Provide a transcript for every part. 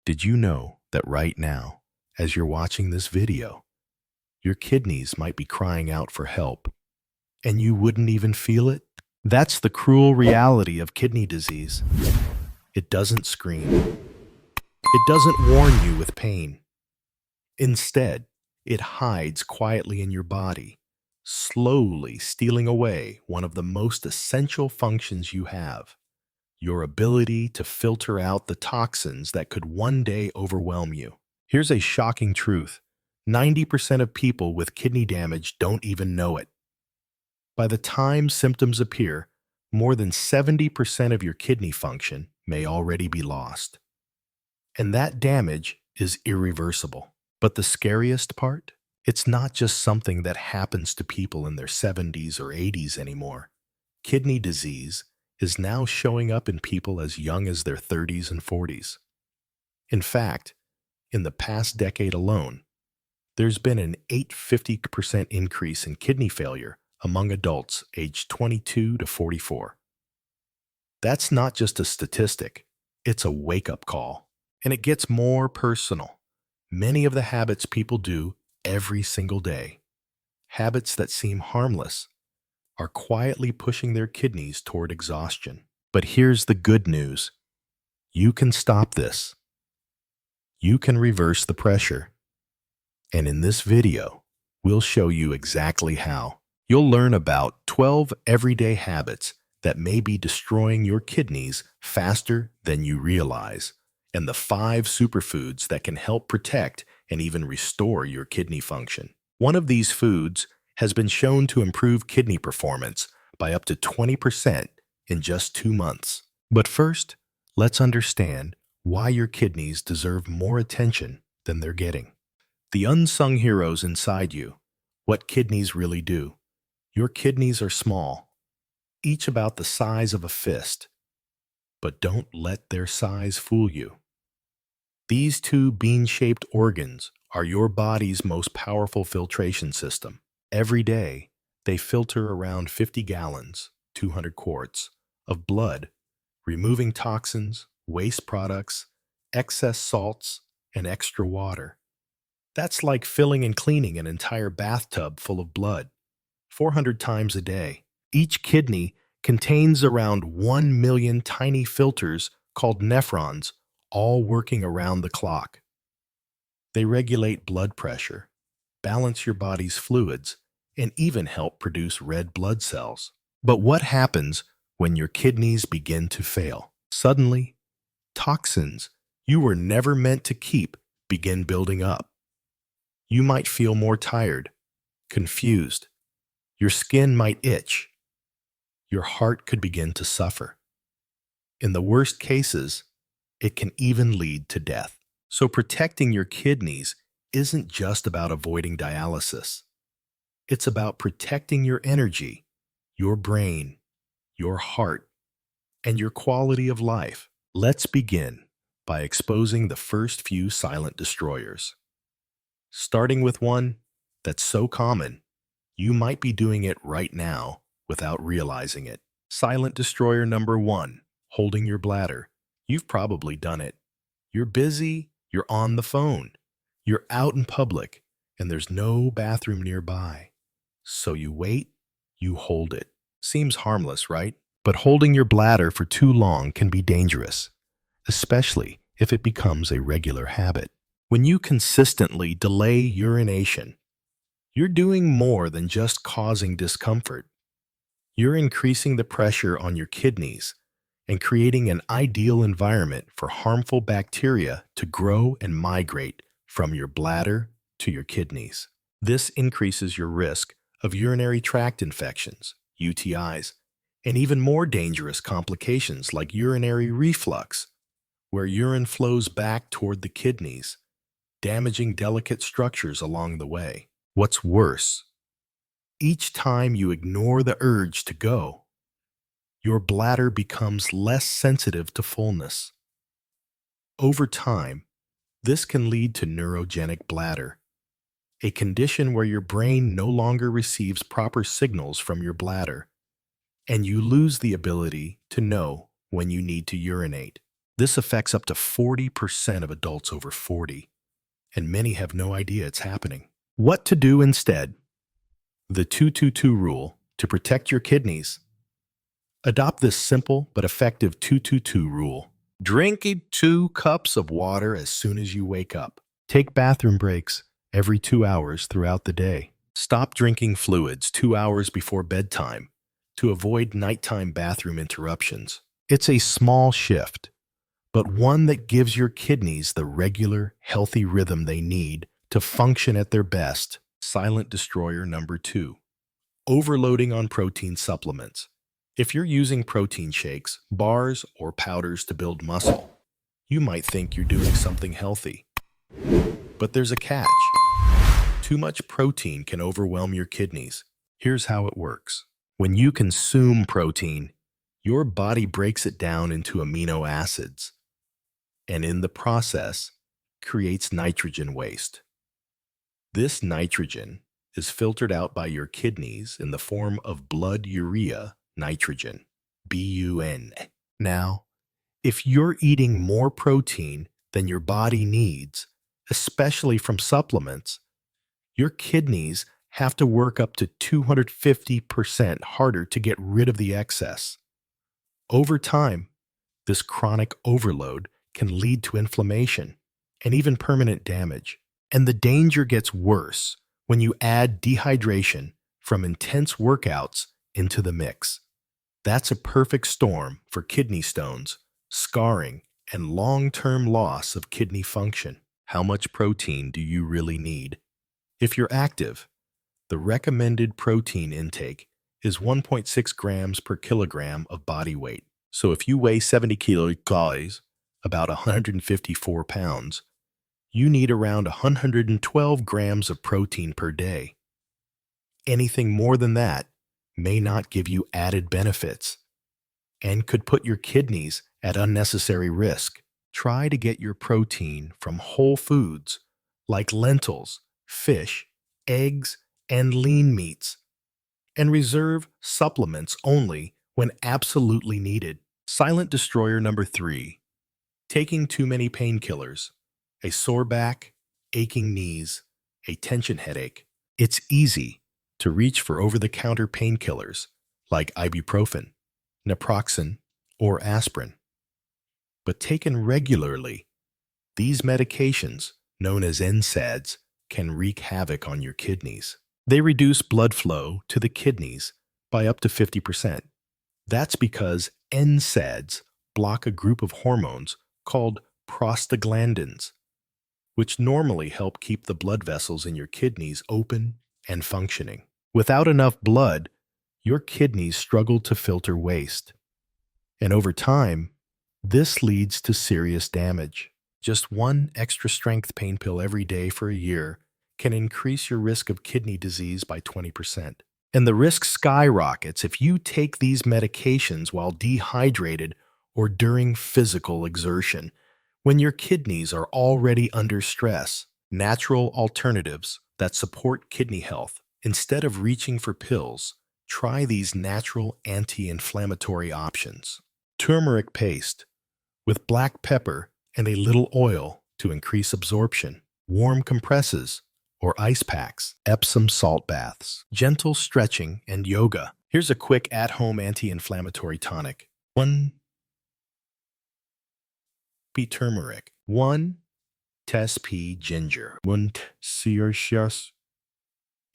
Did you know that right now, as you're watching this video, your kidneys might be crying out for help and you wouldn't even feel it? That's the cruel reality of kidney disease. It doesn't scream. It doesn't warn you with pain. Instead, it hides quietly in your body, slowly stealing away one of the most essential functions you have: your ability to filter out the toxins that could one day overwhelm you. Here's a shocking truth: 90% of people with kidney damage don't even know it. By the time symptoms appear, more than 70% of your kidney function may already be lost. And that damage is irreversible. But the scariest part? It's not just something that happens to people in their 70s or 80s anymore. Kidney disease is now showing up in people as young as their 30s and 40s. In fact, in the past decade alone, there's been an 850% increase in kidney failure among adults aged 22 to 44. That's not just a statistic, it's a wake-up call. And it gets more personal. Many of the habits people do every single day, habits that seem harmless, are quietly pushing their kidneys toward exhaustion. But here's the good news: you can stop this. You can reverse the pressure. And in this video, we'll show you exactly how. You'll learn about 12 everyday habits that may be destroying your kidneys faster than you realize, and the 5 superfoods that can help protect and even restore your kidney function. One of these foods has been shown to improve kidney performance by up to 20% in just 2 months. But first, let's understand why your kidneys deserve more attention than they're getting. The unsung heroes inside you: what kidneys really do. Your kidneys are small, each about the size of a fist. But don't let their size fool you. These 2 bean-shaped organs are your body's most powerful filtration system. Every day, they filter around 50 gallons, 200 quarts, of blood, removing toxins, waste products, excess salts, and extra water. That's like filling and cleaning an entire bathtub full of blood, 400 times a day. Each kidney contains around 1 million tiny filters called nephrons, all working around the clock. They regulate blood pressure, balance your body's fluids, and even help produce red blood cells. But what happens when your kidneys begin to fail? Suddenly, toxins you were never meant to keep begin building up. You might feel more tired, confused. Your skin might itch. Your heart could begin to suffer. In the worst cases, it can even lead to death. So protecting your kidneys isn't just about avoiding dialysis. It's about protecting your energy, your brain, your heart, and your quality of life. Let's begin by exposing the first few silent destroyers. Starting with one that's so common, you might be doing it right now without realizing it. Silent destroyer number 1, holding your bladder. You've probably done it. You're busy, you're on the phone, you're out in public, and there's no bathroom nearby. So you wait, you hold it. Seems harmless, right? But holding your bladder for too long can be dangerous, especially if it becomes a regular habit. When you consistently delay urination, you're doing more than just causing discomfort. You're increasing the pressure on your kidneys and creating an ideal environment for harmful bacteria to grow and migrate from your bladder to your kidneys. This increases your risk of urinary tract infections, UTIs, and even more dangerous complications like urinary reflux, where urine flows back toward the kidneys, damaging delicate structures along the way. What's worse, each time you ignore the urge to go, your bladder becomes less sensitive to fullness. Over time, this can lead to neurogenic bladder, a condition where your brain no longer receives proper signals from your bladder, and you lose the ability to know when you need to urinate. This affects up to 40% of adults over 40, and many have no idea it's happening. What to do instead? The 222 rule to protect your kidneys. Adopt this simple but effective 222 rule. Drink 2 cups of water as soon as you wake up. Take bathroom breaks every 2 hours throughout the day. Stop drinking fluids 2 hours before bedtime to avoid nighttime bathroom interruptions. It's a small shift, but one that gives your kidneys the regular, healthy rhythm they need to function at their best. Silent destroyer number 2. Overloading on protein supplements. If you're using protein shakes, bars, or powders to build muscle, you might think you're doing something healthy. But there's a catch. Too much protein can overwhelm your kidneys. Here's how it works. When you consume protein, your body breaks it down into amino acids, and in the process, creates nitrogen waste. This nitrogen is filtered out by your kidneys in the form of blood urea nitrogen, BUN. Now, if you're eating more protein than your body needs, especially from supplements, your kidneys have to work up to 250% harder to get rid of the excess. Over time, this chronic overload can lead to inflammation and even permanent damage. And the danger gets worse when you add dehydration from intense workouts into the mix. That's a perfect storm for kidney stones, scarring, and long-term loss of kidney function. How much protein do you really need? If you're active, the recommended protein intake is 1.6 grams per kilogram of body weight. So if you weigh 70 kilograms, about 154 pounds, you need around 112 grams of protein per day. Anything more than that may not give you added benefits and could put your kidneys at unnecessary risk. Try to get your protein from whole foods like lentils, fish, eggs, and lean meats, and reserve supplements only when absolutely needed. Silent destroyer number 3. Taking too many painkillers. A sore back, aching knees, a tension headache. It's easy to reach for over-the-counter painkillers like ibuprofen, naproxen, or aspirin. But taken regularly, these medications, known as NSAIDs, can wreak havoc on your kidneys. They reduce blood flow to the kidneys by up to 50%. That's because NSAIDs block a group of hormones called prostaglandins, which normally help keep the blood vessels in your kidneys open and functioning. Without enough blood, your kidneys struggle to filter waste. And over time, this leads to serious damage. Just one extra strength pain pill every day for a year can increase your risk of kidney disease by 20%. And the risk skyrockets if you take these medications while dehydrated or during physical exertion, when your kidneys are already under stress. Natural alternatives that support kidney health. Instead of reaching for pills, try these natural anti-inflammatory options. Turmeric paste with black pepper and a little oil to increase absorption. Warm compresses or ice packs. Epsom salt baths. Gentle stretching and yoga. Here's a quick at-home anti-inflammatory tonic. 1 T turmeric. 1 TSP ginger. 1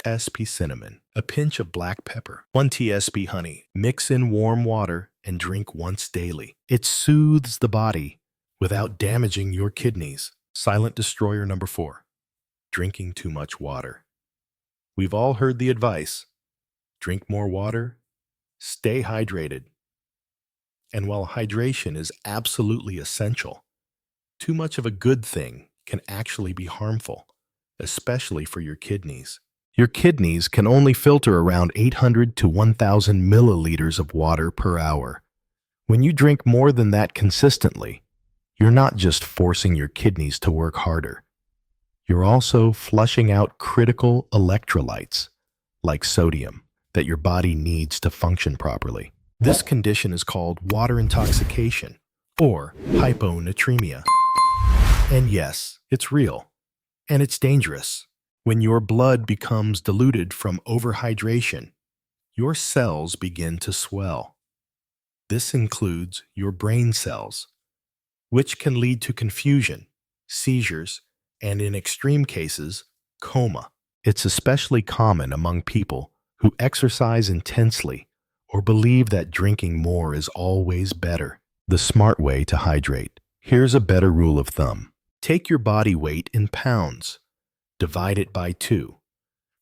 TSP cinnamon. A pinch of black pepper. 1 TSP honey. Mix in warm water and drink once daily. It soothes the body without damaging your kidneys. Silent destroyer number 4. Drinking too much water. We've all heard the advice. Drink more water. Stay hydrated. And while hydration is absolutely essential, too much of a good thing can actually be harmful, especially for your kidneys. Your kidneys can only filter around 800 to 1,000 milliliters of water per hour. When you drink more than that consistently, you're not just forcing your kidneys to work harder. You're also flushing out critical electrolytes, like sodium, that your body needs to function properly. This condition is called water intoxication, or hyponatremia. And yes, it's real. And it's dangerous. When your blood becomes diluted from overhydration, your cells begin to swell. This includes your brain cells, which can lead to confusion, seizures, and in extreme cases, coma. It's especially common among people who exercise intensely or believe that drinking more is always better. The smart way to hydrate. Here's a better rule of thumb. Take your body weight in pounds. Divide it by 2.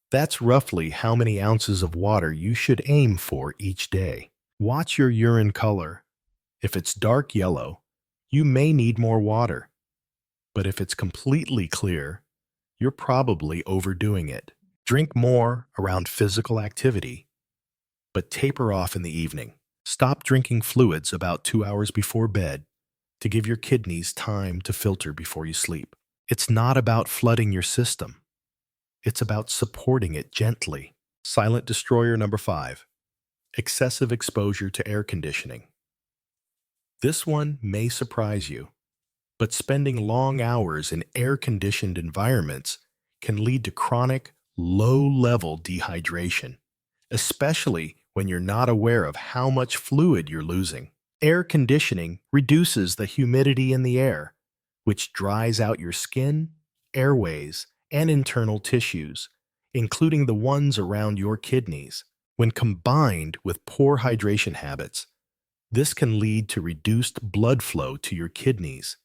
That's roughly how many ounces of water you should aim for each day. Watch your urine color. If it's dark yellow, you may need more water. But if it's completely clear, you're probably overdoing it. Drink more around physical activity, but taper off in the evening. Stop drinking fluids about 2 hours before bed to give your kidneys time to filter before you sleep. It's not about flooding your system. It's about supporting it gently. Silent destroyer number 5. Excessive exposure to air conditioning. This one may surprise you, but spending long hours in air-conditioned environments can lead to chronic, low-level dehydration, especially when you're not aware of how much fluid you're losing. Air conditioning reduces the humidity in the air, which dries out your skin, airways, and internal tissues, including the ones around your kidneys. When combined with poor hydration habits, this can lead to reduced blood flow to your kidneys,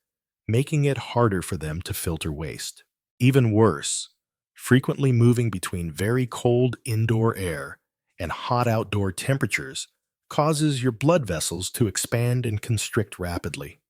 making it harder for them to filter waste. Even worse, frequently moving between very cold indoor air and hot outdoor temperatures causes your blood vessels to expand and constrict rapidly,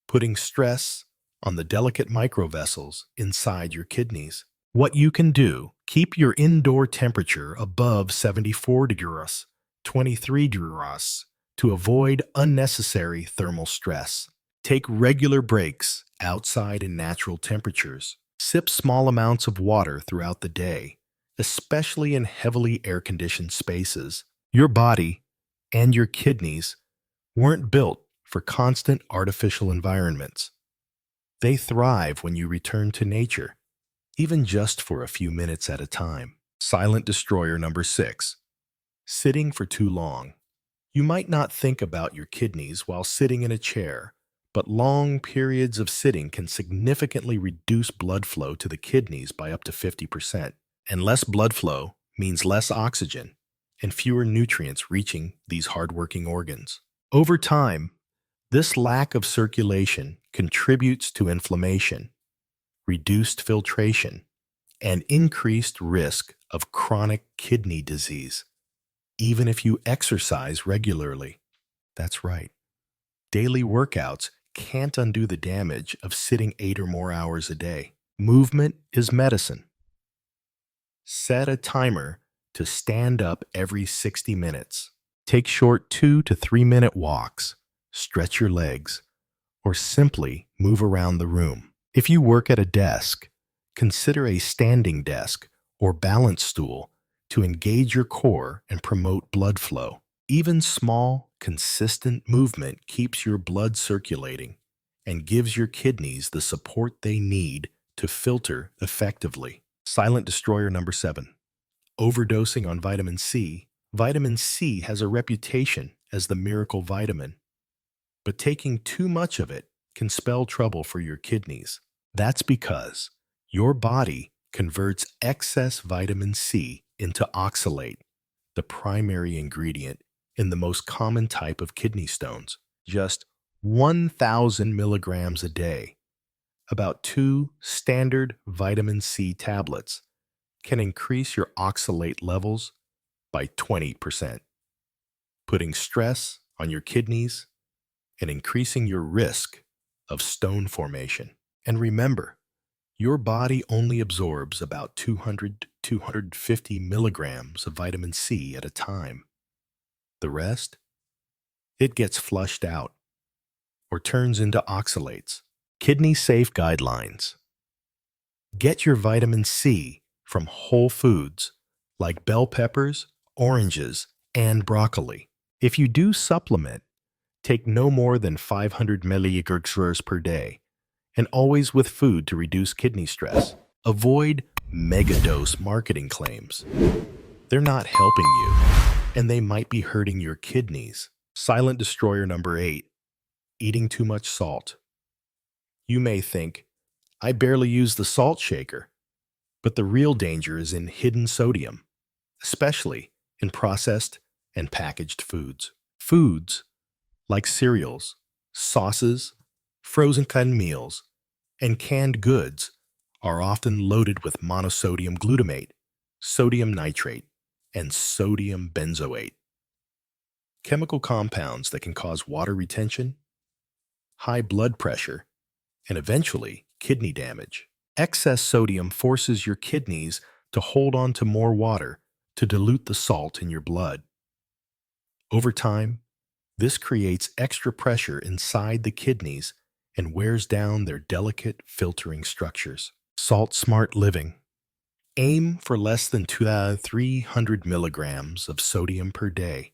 putting stress on the delicate microvessels inside your kidneys. What you can do: keep your indoor temperature above 74 degrees, 23 degrees, to avoid unnecessary thermal stress. Take regular breaks outside in natural temperatures. Sip small amounts of water throughout the day, especially in heavily air-conditioned spaces. Your body and your kidneys weren't built for constant artificial environments. They thrive when you return to nature, even just for a few minutes at a time. Silent destroyer number 6. Sitting for too long. You might not think about your kidneys while sitting in a chair, but long periods of sitting can significantly reduce blood flow to the kidneys by up to 50%. And less blood flow means less oxygen and fewer nutrients reaching these hardworking organs. Over time, this lack of circulation contributes to inflammation, reduced filtration, and increased risk of chronic kidney disease, even if you exercise regularly. That's right. Daily workouts can't undo the damage of sitting 8 or more hours a day. Movement is medicine. Set a timer to stand up every 60 minutes. Take short 2 to 3 minute walks, stretch your legs, or simply move around the room. If you work at a desk, consider a standing desk or balance stool to engage your core and promote blood flow. Even small, consistent movement keeps your blood circulating and gives your kidneys the support they need to filter effectively. Silent destroyer number 7. Overdosing on vitamin C. Vitamin C has a reputation as the miracle vitamin, but taking too much of it can spell trouble for your kidneys. That's because your body converts excess vitamin C into oxalate, the primary ingredient in the most common type of kidney stones. Just 1,000 milligrams a day, about 2 standard vitamin C tablets, can increase your oxalate levels by 20%, putting stress on your kidneys and increasing your risk of stone formation. And remember, your body only absorbs about 200 to 250 milligrams of vitamin C at a time. The rest, it gets flushed out or turns into oxalates. Kidney Safe Guidelines. Get your vitamin C from whole foods like bell peppers, oranges, and broccoli. If you do supplement, Take no more than 500 milligrams per day, and always with food to reduce kidney stress. Avoid megadose marketing claims. They're not helping you, and they might be hurting your kidneys. Silent destroyer number 8, eating too much salt. You may think, I barely use the salt shaker, but the real danger is in hidden sodium, especially in processed and packaged foods. Foods like cereals, sauces, frozen canned meals, and canned goods are often loaded with monosodium glutamate, sodium nitrate, and sodium benzoate, chemical compounds that can cause water retention, high blood pressure, and eventually kidney damage. Excess sodium forces your kidneys to hold on to more water to dilute the salt in your blood. Over time, this creates extra pressure inside the kidneys and wears down their delicate filtering structures. Salt-smart living. Aim for less than 300 milligrams of sodium per day.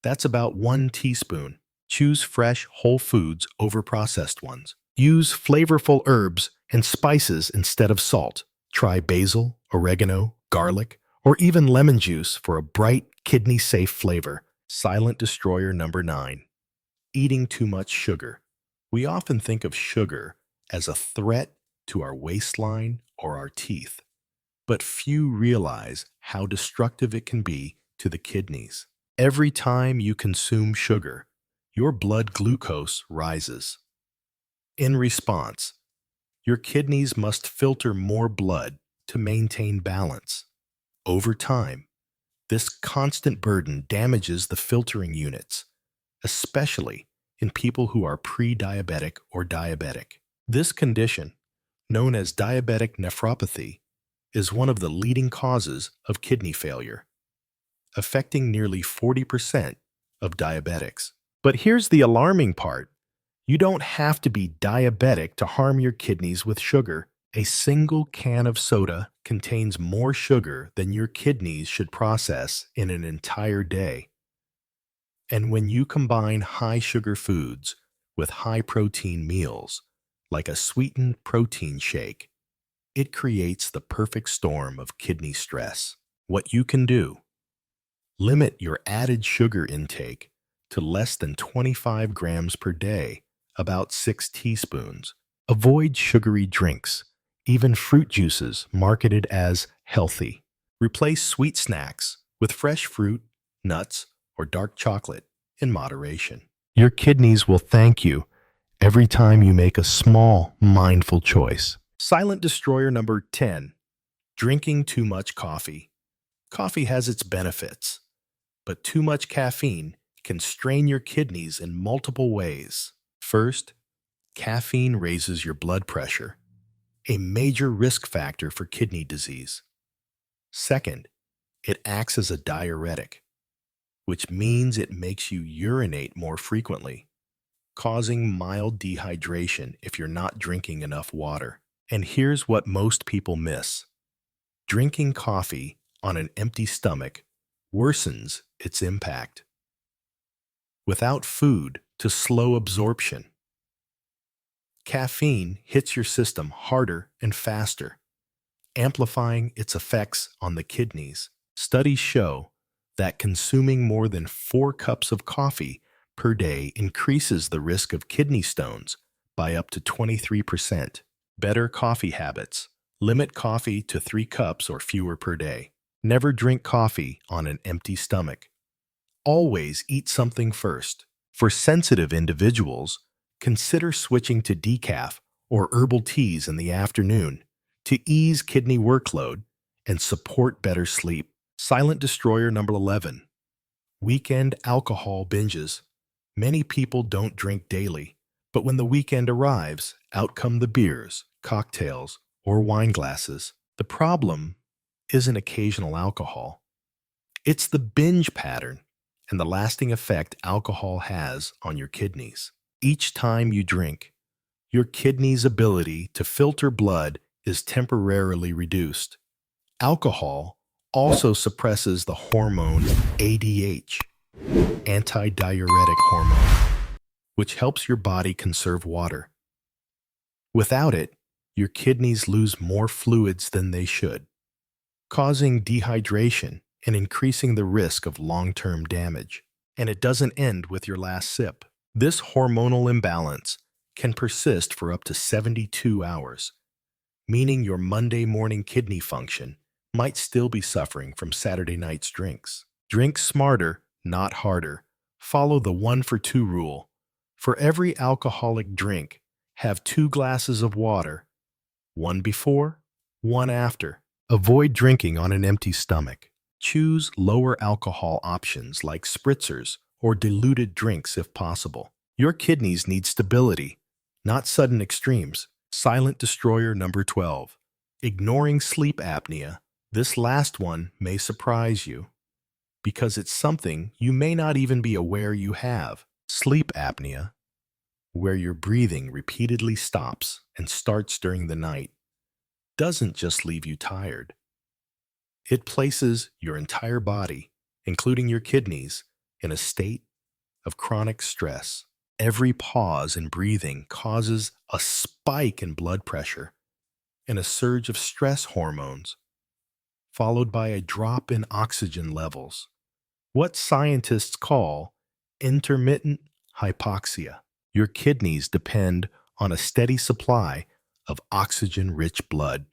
That's about 1 teaspoon. Choose fresh, whole foods over processed ones. Use flavorful herbs and spices instead of salt. Try basil, oregano, garlic, or even lemon juice for a bright, kidney-safe flavor. Silent destroyer number 9. Eating too much sugar. We often think of sugar as a threat to our waistline or our teeth, but few realize how destructive it can be to the kidneys. Every time you consume sugar, your blood glucose rises. In response, your kidneys must filter more blood to maintain balance. Over time, this constant burden damages the filtering units, especially in people who are pre-diabetic or diabetic. This condition, known as diabetic nephropathy, is one of the leading causes of kidney failure, affecting nearly 40% of diabetics. But here's the alarming part. You don't have to be diabetic to harm your kidneys with sugar. A single can of soda contains more sugar than your kidneys should process in an entire day. And when you combine high-sugar foods with high-protein meals, like a sweetened protein shake, it creates the perfect storm of kidney stress. What you can do: limit your added sugar intake to less than 25 grams per day, about 6 teaspoons. Avoid sugary drinks, even fruit juices marketed as healthy. Replace sweet snacks with fresh fruit, nuts, or dark chocolate in moderation. Your kidneys will thank you every time you make a small, mindful choice. Silent destroyer number 10. Drinking too much coffee. Coffee has its benefits, but too much caffeine can strain your kidneys in multiple ways. First, caffeine raises your blood pressure, a major risk factor for kidney disease. Second, it acts as a diuretic, which means it makes you urinate more frequently, causing mild dehydration if you're not drinking enough water. And here's what most people miss. Drinking coffee on an empty stomach worsens its impact. Without food to slow absorption, caffeine hits your system harder and faster, amplifying its effects on the kidneys. Studies show that consuming more than 4 cups of coffee per day increases the risk of kidney stones by up to 23%. Better coffee habits. Limit coffee to 3 cups or fewer per day. Never drink coffee on an empty stomach. Always eat something first. For sensitive individuals, consider switching to decaf or herbal teas in the afternoon to ease kidney workload and support better sleep. Silent destroyer number 11. Weekend alcohol binges. Many people don't drink daily, but when the weekend arrives, out come the beers, cocktails, or wine glasses. The problem isn't occasional alcohol. It's the binge pattern and the lasting effect alcohol has on your kidneys. Each time you drink, your kidney's ability to filter blood is temporarily reduced. Alcohol also suppresses the hormone ADH, antidiuretic hormone, which helps your body conserve water. Without it, your kidneys lose more fluids than they should, causing dehydration and increasing the risk of long-term damage. And it doesn't end with your last sip. This hormonal imbalance can persist for up to 72 hours, meaning your Monday morning kidney function might still be suffering from Saturday night's drinks. Drink smarter, not harder. Follow the 1-for-2 rule. For every alcoholic drink, have 2 glasses of water, one before, one after. Avoid drinking on an empty stomach. Choose lower alcohol options like spritzers or diluted drinks if possible. Your kidneys need stability, not sudden extremes. Silent destroyer number 12. Ignoring sleep apnea. This last one may surprise you because it's something you may not even be aware you have. Sleep apnea, where your breathing repeatedly stops and starts during the night, doesn't just leave you tired. It places your entire body, including your kidneys, in a state of chronic stress. Every pause in breathing causes a spike in blood pressure and a surge of stress hormones, followed by a drop in oxygen levels, what scientists call intermittent hypoxia. Your kidneys depend on a steady supply of oxygen-rich blood.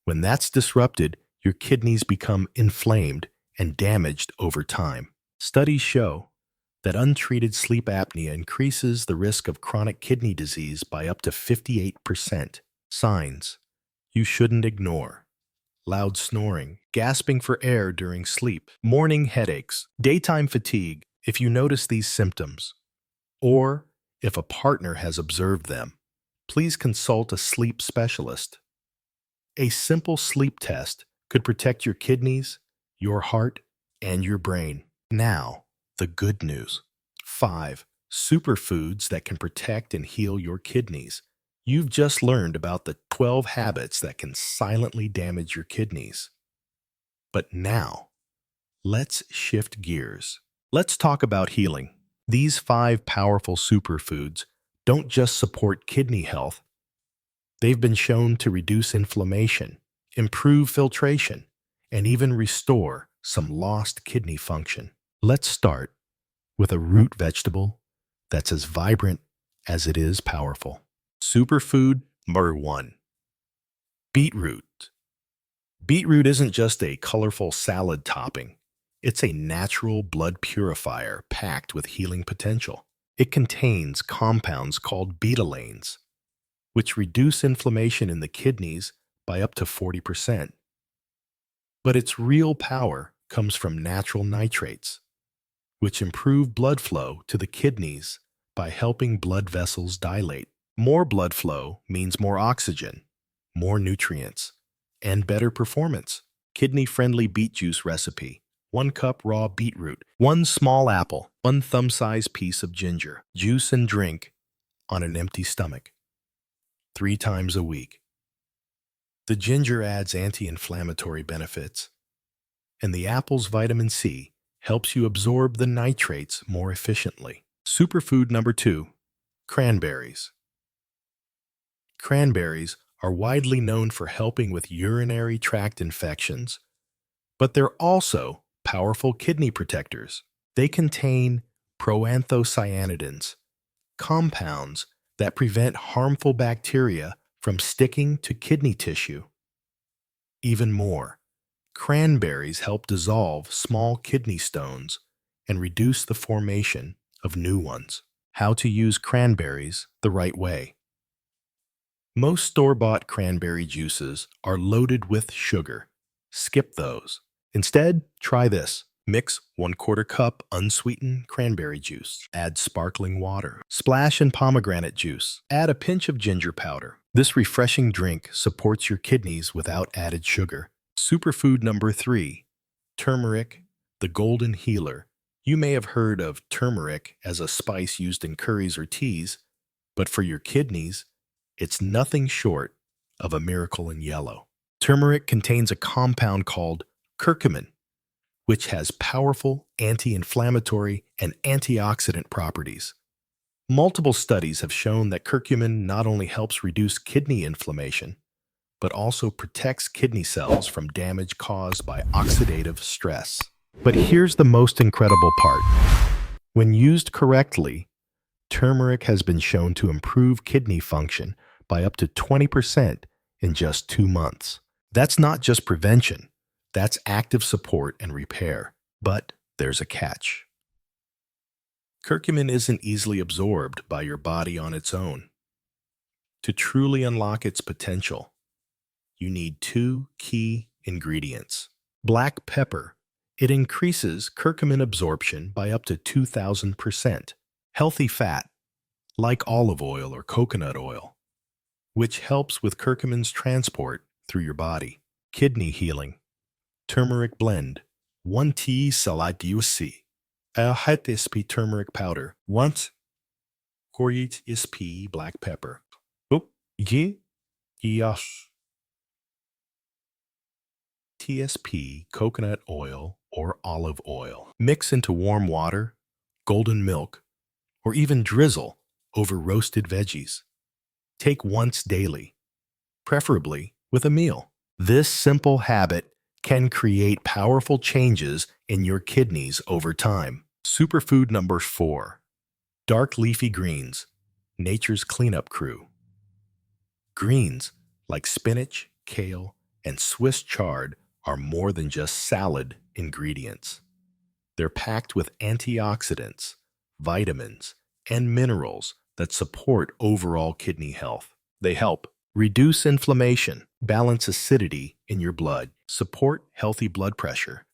When that's disrupted, your kidneys become inflamed and damaged over time. Studies show that untreated sleep apnea increases the risk of chronic kidney disease by up to 58%. Signs you shouldn't ignore: loud snoring, gasping for air during sleep, morning headaches, daytime fatigue. If you notice these symptoms, or if a partner has observed them, please consult a sleep specialist. A simple sleep test could protect your kidneys, your heart, and your brain. Now, the good news. 5 superfoods that can protect and heal your kidneys. You've just learned about the 12 habits that can silently damage your kidneys. But now, let's shift gears. Let's talk about healing. These 5 powerful superfoods don't just support kidney health. They've been shown to reduce inflammation, improve filtration, and even restore some lost kidney function. Let's start with a root vegetable that's as vibrant as it is powerful. Superfood number 1. Beetroot. Beetroot isn't just a colorful salad topping. It's a natural blood purifier packed with healing potential. It contains compounds called betalains, which reduce inflammation in the kidneys by up to 40%. But its real power comes from natural nitrates, which improve blood flow to the kidneys by helping blood vessels dilate. More blood flow means more oxygen, more nutrients, and better performance. Kidney-friendly beet juice recipe: 1 cup raw beetroot, 1 small apple, 1 thumb-sized piece of ginger. Juice and drink on an empty stomach 3 times a week. The ginger adds anti-inflammatory benefits, and the apple's vitamin C helps you absorb the nitrates more efficiently. Superfood number 2, cranberries. Cranberries are widely known for helping with urinary tract infections, but they're also powerful kidney protectors. They contain proanthocyanidins, compounds that prevent harmful bacteria from sticking to kidney tissue. Even more, cranberries help dissolve small kidney stones and reduce the formation of new ones. How to use cranberries the right way. Most store-bought cranberry juices are loaded with sugar. Skip those. Instead, try this. Mix 1/4 cup unsweetened cranberry juice. Add sparkling water. Splash in pomegranate juice. Add a pinch of ginger powder. This refreshing drink supports your kidneys without added sugar. Superfood number 3, turmeric, the golden healer. You may have heard of turmeric as a spice used in curries or teas, but for your kidneys, it's nothing short of a miracle in yellow. Turmeric contains a compound called curcumin, which has powerful anti-inflammatory and antioxidant properties. Multiple studies have shown that curcumin not only helps reduce kidney inflammation, but also protects kidney cells from damage caused by oxidative stress. But here's the most incredible part. When used correctly, turmeric has been shown to improve kidney function by up to 20% in just 2 months. That's not just prevention, that's active support and repair. But there's a catch. Curcumin isn't easily absorbed by your body on its own. To truly unlock its potential, you need 2 key ingredients. Black pepper. It increases curcumin absorption by up to 2,000%. Healthy fat, like olive oil or coconut oil, which helps with curcumin's transport through your body. Kidney healing. Turmeric blend. 1 tea saladiusi. Ahat sp turmeric powder. 1 koryit sp black pepper. Ye yash. TSP coconut oil or olive oil. Mix into warm water, golden milk, or even drizzle over roasted veggies. Take once daily, preferably with a meal. This simple habit can create powerful changes in your kidneys over time. Superfood number 4. Dark leafy greens, nature's cleanup crew. Greens like spinach, kale, and Swiss chard are more than just salad ingredients. They're packed with antioxidants, vitamins, and minerals that support overall kidney health. They help reduce inflammation, balance acidity in your blood, support healthy blood pressure,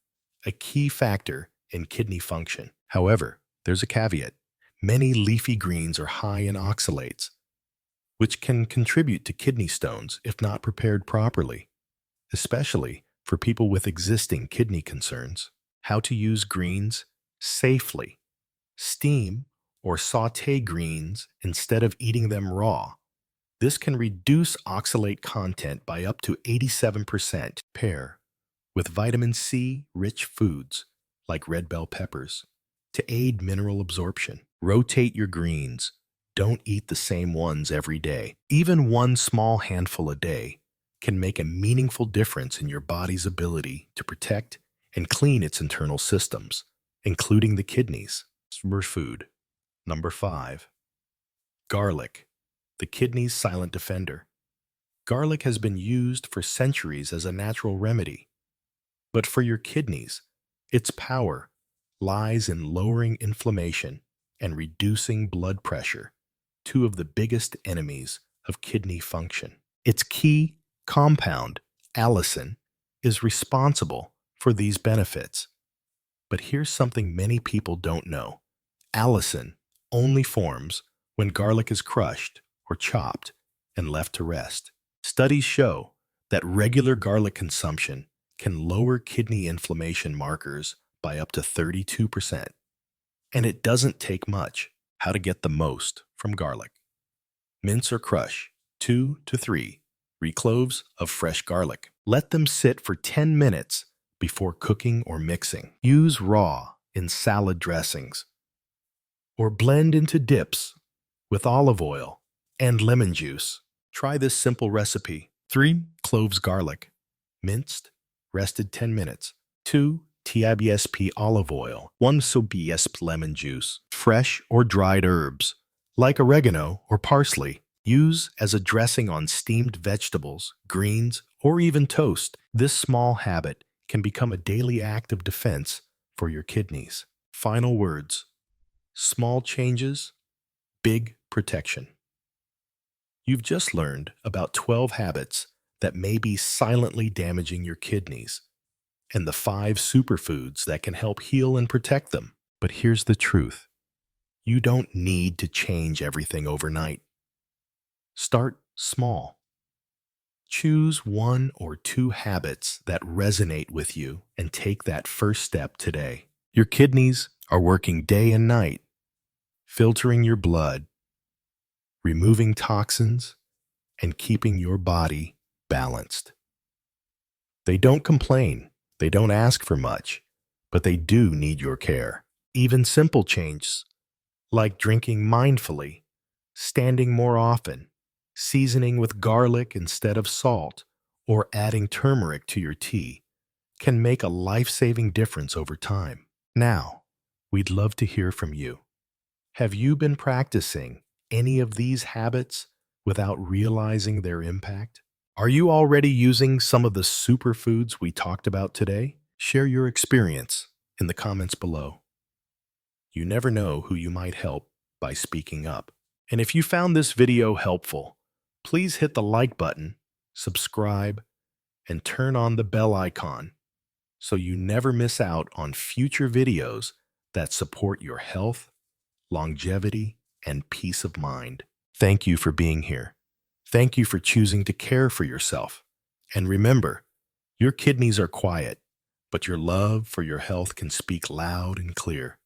a key factor in kidney function. However, there's a caveat. Many leafy greens are high in oxalates, which can contribute to kidney stones if not prepared properly, especially for people with existing kidney concerns. How to use greens safely. Steam or saute greens instead of eating them raw. This can reduce oxalate content by up to 87%. Pair with vitamin C-rich foods like red bell peppers to aid mineral absorption. Rotate your greens. Don't eat the same ones every day. Even one small handful a day can make a meaningful difference in your body's ability to protect and clean its internal systems, including the kidneys. Superfood number 5. Garlic, the kidney's silent defender. Garlic has been used for centuries as a natural remedy. But for your kidneys, its power lies in lowering inflammation and reducing blood pressure, 2 of the biggest enemies of kidney function. Its key compound, allicin, is responsible for these benefits. But here's something many people don't know. Allicin only forms when garlic is crushed or chopped and left to rest. Studies show that regular garlic consumption can lower kidney inflammation markers by up to 32%. And it doesn't take much. How to get the most from garlic. Mince or crush 2 to 3 cloves of fresh garlic. Let them sit for 10 minutes before cooking or mixing. Use raw in salad dressings or blend into dips with olive oil and lemon juice. Try this simple recipe. 3 cloves garlic, minced, rested 10 minutes. 2 TIBSP olive oil, 1 SOBSP lemon juice. Fresh or dried herbs, like oregano or parsley, use as a dressing on steamed vegetables, greens, or even toast. This small habit can become a daily act of defense for your kidneys. Final words. Small changes, big protection. You've just learned about 12 habits that may be silently damaging your kidneys and the 5 superfoods that can help heal and protect them. But here's the truth. You don't need to change everything overnight. Start small. Choose 1 or 2 habits that resonate with you and take that first step today. Your kidneys are working day and night, filtering your blood, removing toxins, and keeping your body balanced. They don't complain, they don't ask for much, but they do need your care. Even simple changes, like drinking mindfully, standing more often, seasoning with garlic instead of salt, or adding turmeric to your tea, can make a life-saving difference over time. Now, we'd love to hear from you. Have you been practicing any of these habits without realizing their impact? Are you already using some of the superfoods we talked about today? Share your experience in the comments below. You never know who you might help by speaking up. And if you found this video helpful, please hit the like button, subscribe, and turn on the bell icon so you never miss out on future videos that support your health, longevity, and peace of mind. Thank you for being here. Thank you for choosing to care for yourself. And remember, your kidneys are quiet, but your love for your health can speak loud and clear.